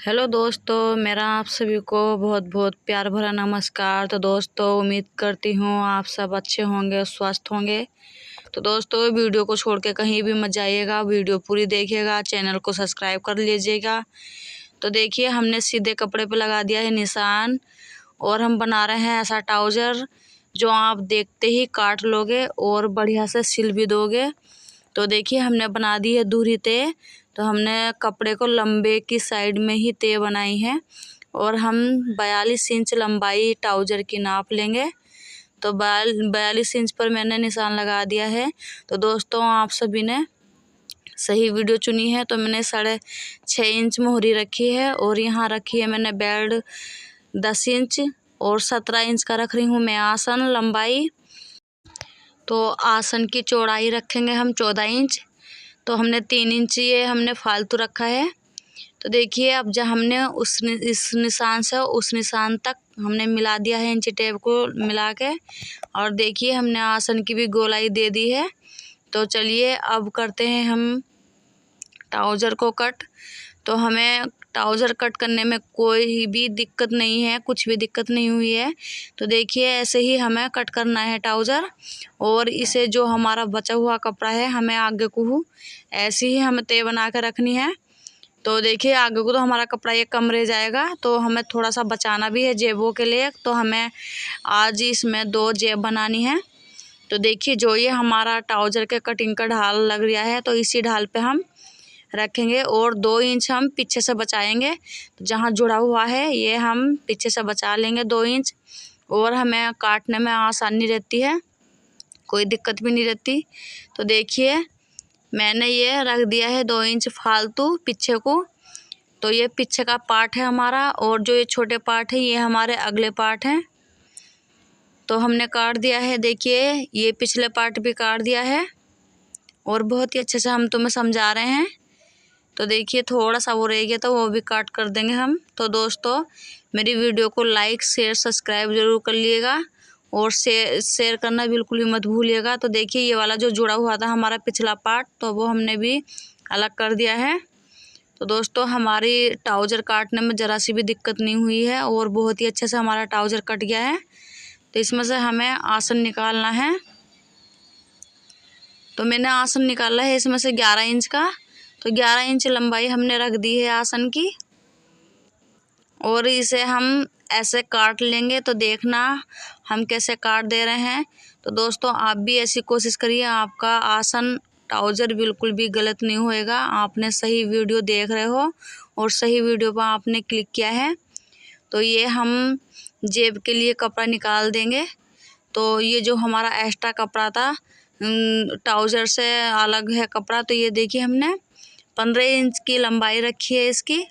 Hello दोस्तों, मेरा आप सभी को बहुत बहुत प्यार भरा नमस्कार। तो दोस्तों, उम्मीद करती हूँ आप सब अच्छे होंगे, स्वस्थ होंगे। तो दोस्तों, वीडियो को छोड़ के कहीं भी मत जाइएगा, वीडियो पूरी देखिएगा, चैनल को सब्सक्राइब कर लीजिएगा। तो देखिए, हमने सीधे कपड़े पे लगा दिया है निशान और हम बना रहे हैं ऐसा ट्राउज़र जो आप देखते ही काट लोगे और बढ़िया से सिल भी दोगे। तो देखिए, हमने बना दी है दूरी तय। तो हमने कपड़े को लंबे की साइड में ही तय बनाई है और हम 42 इंच लंबाई ट्राउज़र की नाप लेंगे। तो 42 इंच पर मैंने निशान लगा दिया है। तो दोस्तों, आप सभी ने सही वीडियो चुनी है। तो मैंने 6.5 इंच मोहरी रखी है और यहाँ रखी है मैंने बेल्ट 10 इंच और 17 इंच का रख रही हूँ मैं आसन लंबाई। तो आसन की चौड़ाई रखेंगे हम 14 इंच। तो हमने 3 इंच ये हमने फालतू रखा है। तो देखिए, अब जब हमने इस निशान से उस निशान तक हमने मिला दिया है इंची टेप को मिला के। और देखिए, हमने आसन की भी गोलाई दे दी है। तो चलिए अब करते हैं हम ट्राउज़र को कट। तो हमें ट्राउज़र कट करने में कोई भी दिक्कत नहीं है, कुछ भी दिक्कत नहीं हुई है। तो देखिए, ऐसे ही हमें कट करना है ट्राउज़र। और इसे जो हमारा बचा हुआ कपड़ा है हमें आगे को ऐसे ही हमें तय बना के रखनी है। तो देखिए, आगे को तो हमारा कपड़ा ये कम रह जाएगा, तो हमें थोड़ा सा बचाना भी है जेबों के लिए। तो हमें आज इसमें 2 जेब बनानी है। तो देखिए, जो ये हमारा ट्राउज़र के कटिंग का ढाल लग रहा है तो इसी ढाल पे हम रखेंगे और 2 इंच हम पीछे से बचाएंगे। तो जहाँ जुड़ा हुआ है ये हम पीछे से बचा लेंगे 2 इंच। और हमें काटने में आसानी रहती है, कोई दिक्कत भी नहीं रहती। तो देखिए, मैंने ये रख दिया है 2 इंच फालतू पीछे को। तो ये पीछे का पार्ट है हमारा और जो ये छोटे पार्ट है ये हमारे अगले पार्ट हैं। तो हमने काट दिया है। देखिए, ये पिछले पार्ट भी काट दिया है और बहुत ही अच्छे से हम तुम्हें समझा रहे हैं। तो देखिए, थोड़ा सा वो रह गया तो वो भी काट कर देंगे हम। तो दोस्तों, मेरी वीडियो को लाइक शेयर सब्सक्राइब ज़रूर कर लिएगा और शेयर करना बिल्कुल भी मत भूलिएगा। तो देखिए, ये वाला जो जुड़ा हुआ था हमारा पिछला पार्ट तो वो हमने भी अलग कर दिया है। तो दोस्तों, हमारी ट्राउज़र काटने में ज़रा सी भी दिक्कत नहीं हुई है और बहुत ही अच्छे से हमारा ट्राउज़र कट गया है। तो इसमें से हमें आसन निकालना है। तो मैंने आसन निकाला है इसमें से 11 इंच का। तो 11 इंच लंबाई हमने रख दी है आसन की और इसे हम ऐसे काट लेंगे। तो देखना हम कैसे काट दे रहे हैं। तो दोस्तों, आप भी ऐसी कोशिश करिए, आपका आसन ट्राउज़र बिल्कुल भी गलत नहीं होएगा। आपने सही वीडियो देख रहे हो और सही वीडियो पर आपने क्लिक किया है। तो ये हम जेब के लिए कपड़ा निकाल देंगे। तो ये जो हमारा एक्स्ट्रा कपड़ा था ट्राउज़र से अलग है कपड़ा। तो ये देखिए, हमने 15 इंच की लंबाई रखी है इसकी।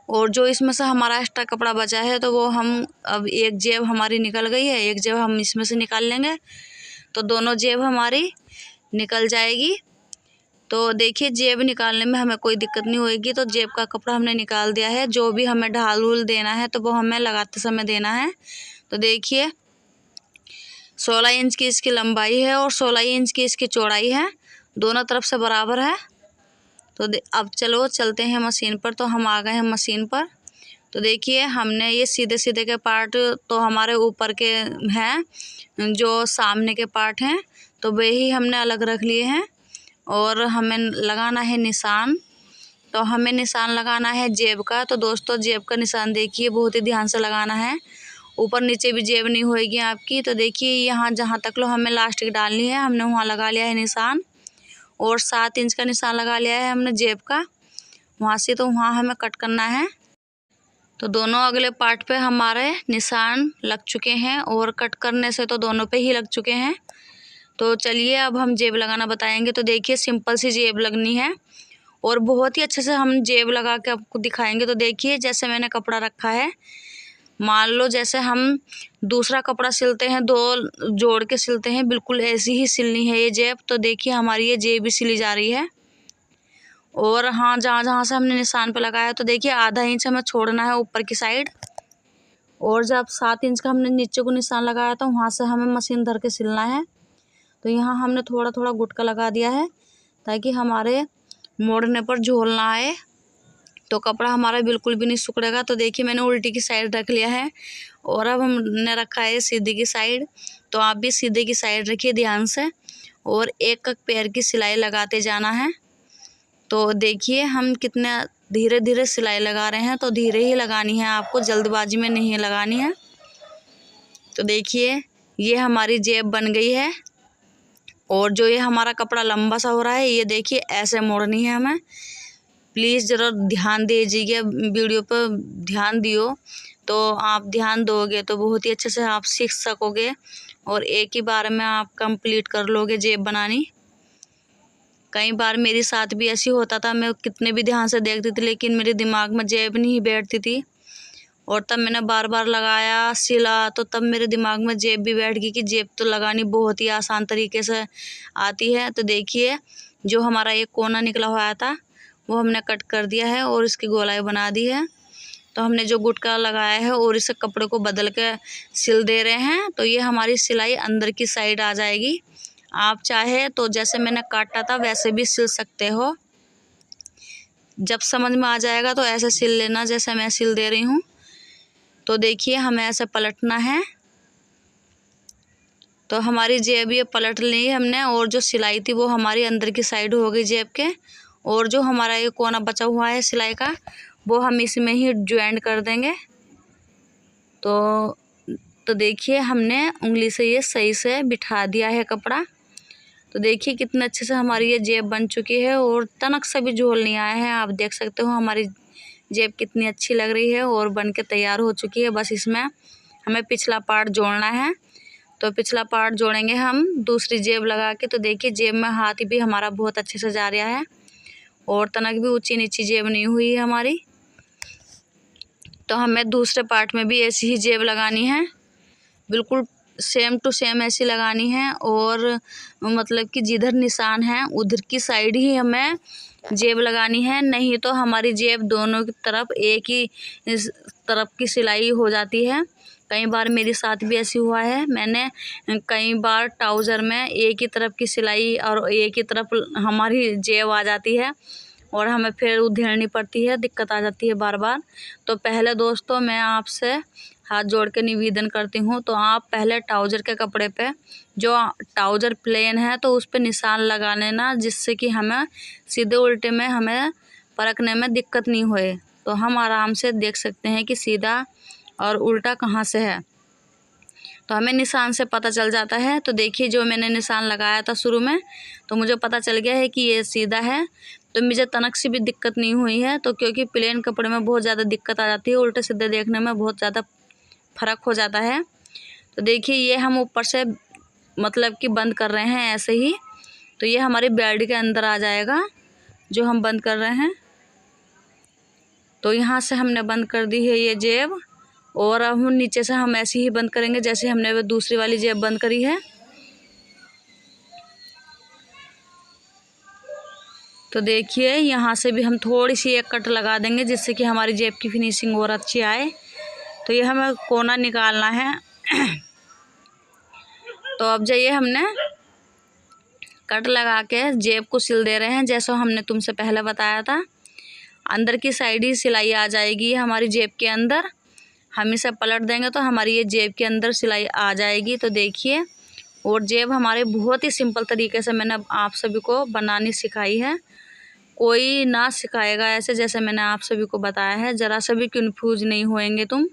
और जो इसमें से हमारा एक्स्ट्रा कपड़ा बचा है तो वो हम अब एक जेब हमारी निकल गई है, एक जेब हम इसमें से निकाल लेंगे। तो दोनों जेब हमारी निकल जाएगी। तो देखिए, जेब निकालने में हमें कोई दिक्कत नहीं होएगी। तो जेब का कपड़ा हमने निकाल दिया है। जो भी हमें ढाल वूल देना है तो वो हमें लगाते समय देना है। तो देखिए, 16 इंच की इसकी लंबाई है और 16 इंच की इसकी चौड़ाई है, दोनों तरफ से बराबर है। तो अब चलो चलते हैं मशीन पर। तो हम आ गए हैं मशीन पर। तो देखिए, हमने ये सीधे सीधे के पार्ट तो हमारे ऊपर के हैं, जो सामने के पार्ट हैं तो वे ही हमने अलग रख लिए हैं। और हमें लगाना है निशान। तो हमें निशान लगाना है जेब का। तो दोस्तों, जेब का निशान देखिए, बहुत ही ध्यान से लगाना है, ऊपर नीचे भी जेब नहीं होएगी आपकी। तो देखिए, यहाँ जहाँ तक लो हमें लास्टिक डालनी है हमने वहाँ लगा लिया है निशान। और 7 इंच का निशान लगा लिया है हमने जेब का वहाँ से। तो वहाँ हमें कट करना है। तो दोनों अगले पार्ट पे हमारे निशान लग चुके हैं और कट करने से तो दोनों पे ही लग चुके हैं। तो चलिए अब हम जेब लगाना बताएंगे। तो देखिए, सिंपल सी जेब लगनी है और बहुत ही अच्छे से हम जेब लगा के आपको दिखाएंगे। तो देखिए, जैसे मैंने कपड़ा रखा है, मान लो जैसे हम दूसरा कपड़ा सिलते हैं, 2 जोड़ के सिलते हैं, बिल्कुल ऐसी ही सिलनी है ये जेब। तो देखिए, हमारी ये जेब भी सिली जा रही है। और हाँ, जहाँ जहाँ से हमने निशान पे लगाया तो देखिए, आधा इंच हमें छोड़ना है ऊपर की साइड। और जब 7 इंच का हमने नीचे को निशान लगाया तो वहाँ से हमें मशीन धर के सिलना है। तो यहाँ हमने थोड़ा थोड़ा गुटका लगा दिया है ताकि हमारे मोड़ने पर झोल ना आए। तो कपड़ा हमारा बिल्कुल भी नहीं सिकुड़ेगा। तो देखिए मैंने उल्टी की साइड रख लिया है और अब हमने रखा है सीधी की साइड। तो आप भी सीधे की साइड रखिए ध्यान से और एक एक पैर की सिलाई लगाते जाना है। तो देखिए हम कितना धीरे धीरे सिलाई लगा रहे हैं। तो धीरे ही लगानी है आपको, जल्दबाजी में नहीं लगानी है। तो देखिए ये हमारी जेब बन गई है और जो ये हमारा कपड़ा लंबा सा हो रहा है, ये देखिए ऐसे मोड़नी है हमें। प्लीज़ ज़रा ध्यान दीजिएगा, वीडियो पर ध्यान दियो। तो आप ध्यान दोगे तो बहुत ही अच्छे से आप सीख सकोगे और एक ही बार में आप कंप्लीट कर लोगे जेब बनानी। कई बार मेरे साथ भी ऐसी होता था, मैं कितने भी ध्यान से देखती थी लेकिन मेरे दिमाग में जेब नहीं बैठती थी और तब मैंने बार बार लगाया सिला, तो तब मेरे दिमाग में जेब भी बैठ गई कि जेब तो लगानी बहुत ही आसान तरीके से आती है। तो देखिए जो हमारा एक कोना निकला हुआ था वो हमने कट कर दिया है और इसकी गोलाई बना दी है। तो हमने जो गुटका लगाया है और इस कपड़े को बदल के सिल दे रहे हैं। तो ये हमारी सिलाई अंदर की साइड आ जाएगी। आप चाहे तो जैसे मैंने काटा था वैसे भी सिल सकते हो। जब समझ में आ जाएगा तो ऐसे सिल लेना जैसे मैं सिल दे रही हूँ। तो देखिए हमें ऐसे पलटना है। तो हमारी जेब ये पलट ली हमने और जो सिलाई थी वो हमारी अंदर की साइड हो गई जेब के। और जो हमारा ये कोना बचा हुआ है सिलाई का वो हम इसमें ही ज्वाइन कर देंगे। तो देखिए हमने उंगली से ये सही से बिठा दिया है कपड़ा। तो देखिए कितने अच्छे से हमारी ये जेब बन चुकी है और तनक से भी झोल नहीं आया है। आप देख सकते हो हमारी जेब कितनी अच्छी लग रही है और बन के तैयार हो चुकी है। बस इसमें हमें पिछला पार्ट जोड़ना है। तो पिछला पार्ट जोड़ेंगे हम दूसरी जेब लगा के। तो देखिए जेब में हाथ भी हमारा बहुत अच्छे से जा रहा है और तनक भी ऊंची नीची जेब नहीं हुई है हमारी। तो हमें दूसरे पार्ट में भी ऐसी ही जेब लगानी है, बिल्कुल सेम टू सेम ऐसी लगानी है। और मतलब कि जिधर निशान है उधर की साइड ही हमें जेब लगानी है, नहीं तो हमारी जेब दोनों की तरफ एक ही इस तरफ की सिलाई हो जाती है। कई बार मेरे साथ भी ऐसी हुआ है। मैंने कई बार ट्राउज़र में एक ही तरफ की सिलाई और एक ही तरफ हमारी जेब आ जाती है और हमें फिर उधेड़नी पड़ती है, दिक्कत आ जाती है बार बार। तो पहले दोस्तों मैं आपसे हाथ जोड़ के निवेदन करती हूँ, तो आप पहले ट्राउज़र के कपड़े पे जो ट्राउज़र प्लेन है तो उस पे निशान लगा लेना, जिससे कि हमें सीधे उल्टे में हमें परखने में दिक्कत नहीं होए। तो हम आराम से देख सकते हैं कि सीधा और उल्टा कहाँ से है। तो हमें निशान से पता चल जाता है। तो देखिए जो मैंने निशान लगाया था शुरू में तो मुझे पता चल गया है कि ये सीधा है। तो मुझे तनक से भी दिक्कत नहीं हुई है। तो क्योंकि प्लेन कपड़े में बहुत ज़्यादा दिक्कत आ जाती है, उल्टे सीधे देखने में बहुत ज़्यादा फ़र्क हो जाता है। तो देखिए ये हम ऊपर से मतलब कि बंद कर रहे हैं ऐसे ही। तो ये हमारी बेल्ट के अंदर आ जाएगा जो हम बंद कर रहे हैं। तो यहाँ से हमने बंद कर दी है ये जेब और अब हम नीचे से हम ऐसे ही बंद करेंगे जैसे हमने वो दूसरी वाली जेब बंद करी है। तो देखिए यहाँ से भी हम थोड़ी सी एक कट लगा देंगे जिससे कि हमारी जेब की फिनिशिंग और अच्छी आए। तो ये हमें कोना निकालना है। तो अब जाइए हमने कट लगा के जेब को सिल दे रहे हैं जैसा हमने तुमसे पहले बताया था। अंदर की साइड ही सिलाई आ जाएगी हमारी जेब के अंदर। हम इसे पलट देंगे तो हमारी ये जेब के अंदर सिलाई आ जाएगी। तो देखिए और जेब हमारे बहुत ही सिंपल तरीके से मैंने आप सभी को बनानी सिखाई है। कोई ना सिखाएगा ऐसे जैसे मैंने आप सभी को बताया है, ज़रा सा भी कन्फ्यूज नहीं होएंगे तुम।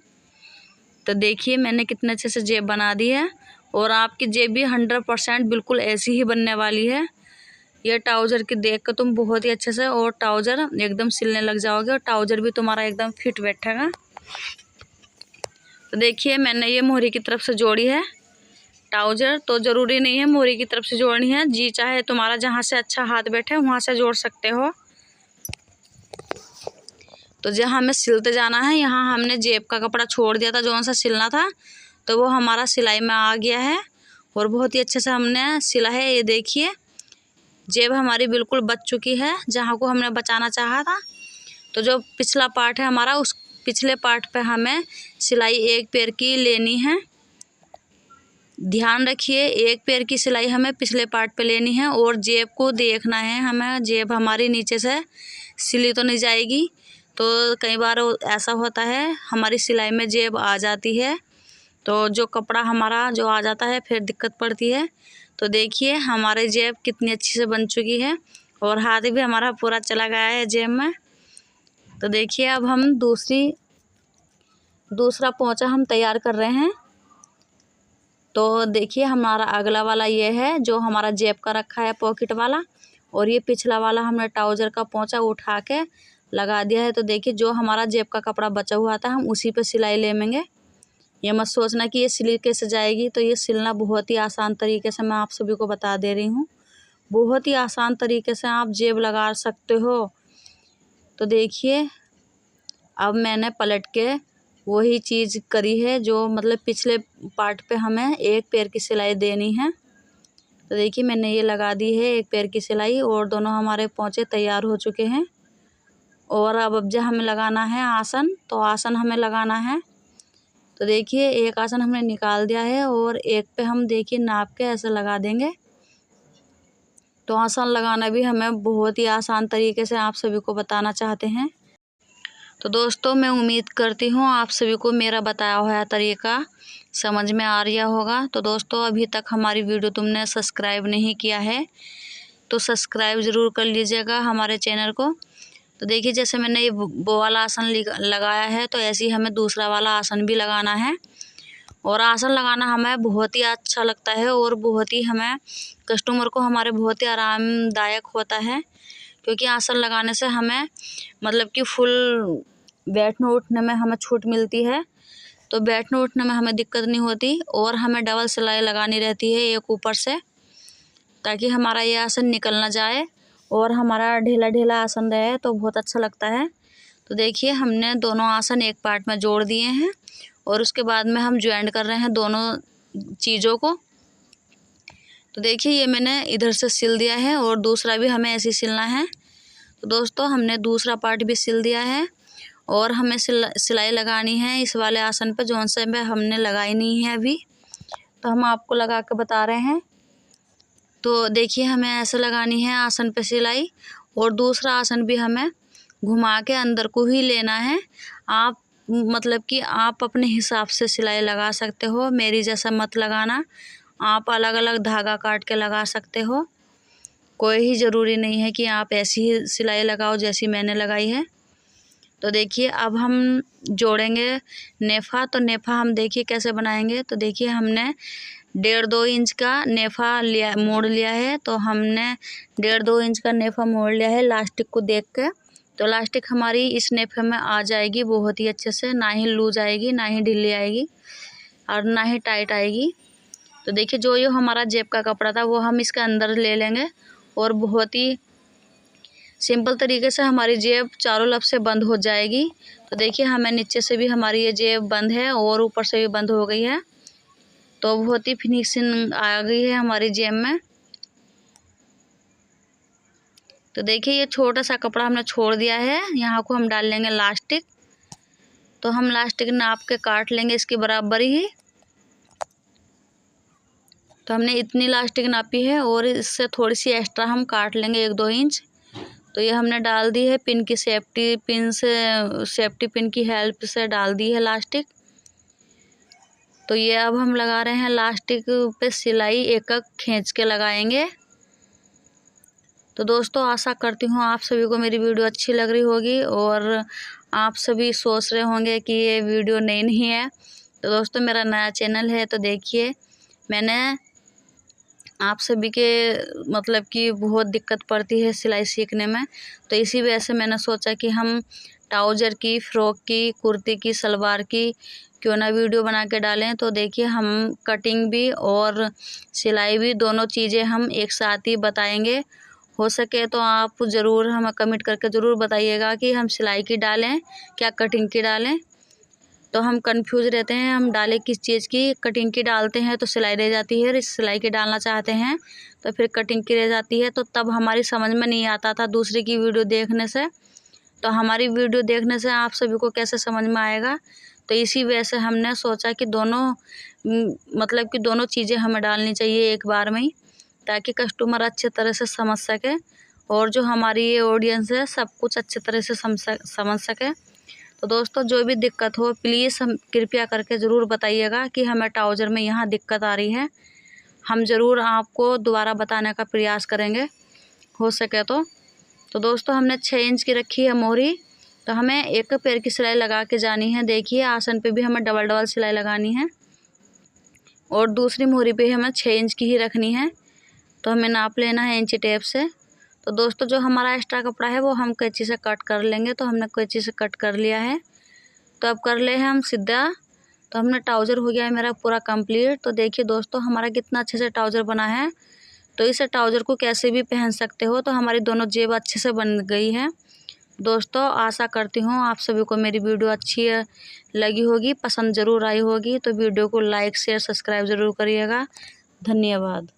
तो देखिए मैंने कितने अच्छे से जेब बना दी है और आपकी जेब भी 100% बिल्कुल ऐसी ही बनने वाली है। ये ट्राउज़र की देख कर तुम बहुत ही अच्छे से और ट्राउज़र एकदम सिलने लग जाओगे और ट्राउज़र भी तुम्हारा एकदम फिट बैठेगा। तो देखिए मैंने ये मोहरी की तरफ से जोड़ी है ट्राउज़र। तो ज़रूरी नहीं है मोहरी की तरफ से जोड़नी है, जी चाहे तुम्हारा जहाँ से अच्छा हाथ बैठे वहाँ से जोड़ सकते हो। तो जहाँ हमें सिलते जाना है, यहाँ हमने जेब का कपड़ा छोड़ दिया था जो सा सिलना था, तो वो हमारा सिलाई में आ गया है और बहुत ही अच्छे से हमने सिला है। ये देखिए जेब हमारी बिल्कुल बच चुकी है जहाँ को हमने बचाना चाहा था। तो जो पिछला पार्ट है हमारा, उस पिछले पार्ट पे हमें सिलाई एक पैर की लेनी है। ध्यान रखिए एक पैर की सिलाई हमें पिछले पार्ट पे लेनी है और जेब को देखना है हमें, जेब हमारी नीचे से सिली तो नहीं जाएगी। तो कई बार ऐसा होता है हमारी सिलाई में जेब आ जाती है, तो जो कपड़ा हमारा जो आ जाता है फिर दिक्कत पड़ती है। तो देखिए हमारी जेब कितनी अच्छी से बन चुकी है और हाथ भी हमारा पूरा चला गया है जेब में। तो देखिए अब हम दूसरा पोंचा हम तैयार कर रहे हैं। तो देखिए हमारा अगला वाला ये है जो हमारा जेब का रखा है पॉकेट वाला, और ये पिछला वाला हमने ट्राउज़र का पोंचा उठा के लगा दिया है। तो देखिए जो हमारा जेब का कपड़ा बचा हुआ था हम उसी पे सिलाई लेंगे। ये मत सोचना कि ये सिल कैसे जाएगी, तो ये सिलना बहुत ही आसान तरीके से मैं आप सभी को बता दे रही हूँ। बहुत ही आसान तरीके से आप जेब लगा सकते हो। तो देखिए अब मैंने पलट के वही चीज़ करी है जो मतलब पिछले पार्ट पे हमें एक पैर की सिलाई देनी है। तो देखिए मैंने ये लगा दी है एक पैर की सिलाई और दोनों हमारे पोंचे तैयार हो चुके हैं। और अब जब हमें लगाना है आसन, तो आसन हमें लगाना है। तो देखिए एक आसन हमने निकाल दिया है और एक पे हम देखिए नाप के ऐसे लगा देंगे। तो आसन लगाना भी हमें बहुत ही आसान तरीके से आप सभी को बताना चाहते हैं। तो दोस्तों मैं उम्मीद करती हूँ आप सभी को मेरा बताया हुआ तरीका समझ में आ रहा होगा। तो दोस्तों अभी तक हमारी वीडियो तुमने सब्सक्राइब नहीं किया है तो सब्सक्राइब ज़रूर कर लीजिएगा हमारे चैनल को। तो देखिए जैसे मैंने ये वो वाला आसन लगाया है, तो ऐसे ही हमें दूसरा वाला आसन भी लगाना है। और आसन लगाना हमें बहुत ही अच्छा लगता है और बहुत ही हमें कस्टमर को हमारे बहुत ही आरामदायक होता है, क्योंकि आसन लगाने से हमें मतलब कि फुल बैठने उठने में हमें छूट मिलती है। तो बैठने उठने में हमें दिक्कत नहीं होती और हमें डबल सिलाई लगानी रहती है एक ऊपर से, ताकि हमारा ये आसन निकल ना जाए और हमारा ढीला ढीला आसन रहे तो बहुत अच्छा लगता है। तो देखिए हमने दोनों आसन एक पार्ट में जोड़ दिए हैं और उसके बाद में हम ज्वाइंट कर रहे हैं दोनों चीज़ों को। तो देखिए ये मैंने इधर से सिल दिया है और दूसरा भी हमें ऐसे ही सिलना है। तो दोस्तों हमने दूसरा पार्ट भी सिल दिया है और हमें सिलाई लगानी है इस वाले आसन पे, जो से पे हमने लगाई नहीं है अभी, तो हम आपको लगा के बता रहे हैं। तो देखिए हमें ऐसे लगानी है आसन पे सिलाई, और दूसरा आसन भी हमें घुमा के अंदर को ही लेना है। आप मतलब कि आप अपने हिसाब से सिलाई लगा सकते हो, मेरी जैसा मत लगाना। आप अलग अलग धागा काट के लगा सकते हो, कोई ही ज़रूरी नहीं है कि आप ऐसी ही सिलाई लगाओ जैसी मैंने लगाई है। तो देखिए अब हम जोड़ेंगे नेफा। तो नेफा हम देखिए कैसे बनाएंगे। तो देखिए हमने 1.5-2 इंच का नेफा मोड़ लिया है। तो हमने 1.5-2 इंच का नेफा मोड़ लिया है लास्टिक को देख के। तो लास्टिक हमारी इस नेफे में आ जाएगी बहुत ही अच्छे से, ना ही लूज आएगी ना ही ढीली आएगी और ना ही टाइट आएगी। तो देखिए जो ये हमारा जेब का कपड़ा था वो हम इसके अंदर ले लेंगे और बहुत ही सिंपल तरीके से हमारी जेब चारों तरफ से बंद हो जाएगी। तो देखिए हमें नीचे से भी हमारी ये जेब बंद है और ऊपर से भी बंद हो गई है। तो बहुत ही फिनिशिंग आ गई है हमारी जेब में। तो देखिए ये छोटा सा कपड़ा हमने छोड़ दिया है, यहाँ को हम डाल लेंगे लास्टिक। तो हम लास्टिक नाप के काट लेंगे इसके बराबर ही। तो हमने इतनी लास्टिक नापी है और इससे थोड़ी सी एक्स्ट्रा हम काट लेंगे 1-2 इंच। तो ये हमने डाल दी है पिन की सेफ्टी पिन की हेल्प से डाल दी है लास्टिक। तो ये अब हम लगा रहे हैं लास्टिक पे सिलाई एक एक खींच के लगाएंगे। तो दोस्तों आशा करती हूँ आप सभी को मेरी वीडियो अच्छी लग रही होगी और आप सभी सोच रहे होंगे कि ये वीडियो नई नहीं है। तो दोस्तों मेरा नया चैनल है, तो देखिए मैंने आप सभी के मतलब कि बहुत दिक्कत पड़ती है सिलाई सीखने में, तो इसी वजह से मैंने सोचा कि हम ट्राउज़र की, फ्रॉक की, कुर्ती की, सलवार की क्यों ना वीडियो बना के डालें। तो देखिए हम कटिंग भी और सिलाई भी दोनों चीज़ें हम एक साथ ही बताएंगे। हो सके तो आप ज़रूर हमें कमेंट करके ज़रूर बताइएगा कि हम सिलाई की डालें क्या कटिंग की डालें। तो हम कंफ्यूज रहते हैं हम डालें किस चीज़ की। कटिंग की डालते हैं तो सिलाई रह जाती है, और इस सिलाई की डालना चाहते हैं तो फिर कटिंग की रह जाती है। तो तब हमारी समझ में नहीं आता था दूसरे की वीडियो देखने से। तो हमारी वीडियो देखने से आप सभी को कैसे समझ में आएगा। तो इसी वजह से हमने सोचा कि दोनों मतलब कि दोनों चीज़ें हमें डालनी चाहिए एक बार में ही, ताकि कस्टमर अच्छे तरह से समझ सके और जो हमारी ये ऑडियंस है सब कुछ अच्छी तरह से समझ सके। तो दोस्तों जो भी दिक्कत हो प्लीज़ हम कृपया करके ज़रूर बताइएगा कि हमें ट्राउज़र में यहाँ दिक्कत आ रही है। हम ज़रूर आपको दोबारा बताने का प्रयास करेंगे हो सके तो दोस्तों हमने 6 इंच की रखी है मोहरी, तो हमें एक पैर की सिलाई लगा के जानी है। देखिए आसन पे भी हमें डबल डबल सिलाई लगानी है और दूसरी मोहरी पे हमें 6 इंच की ही रखनी है। तो हमें नाप लेना है इंची टेप से। तो दोस्तों जो हमारा एक्स्ट्रा कपड़ा है वो हम कैंची से कट कर लेंगे। तो हमने कैंची से कट कर लिया है। तो अब कर ले हैं हम सीधा। तो हमने ट्राउज़र हो गया है मेरा पूरा कंप्लीट। तो देखिए दोस्तों हमारा कितना अच्छे से ट्राउज़र बना है। तो इस ट्राउज़र को कैसे भी पहन सकते हो। तो हमारी दोनों जेब अच्छे से बन गई है। दोस्तों आशा करती हूँ आप सभी को मेरी वीडियो अच्छी लगी होगी, पसंद ज़रूर आई होगी। तो वीडियो को लाइक शेयर सब्सक्राइब ज़रूर करिएगा। धन्यवाद।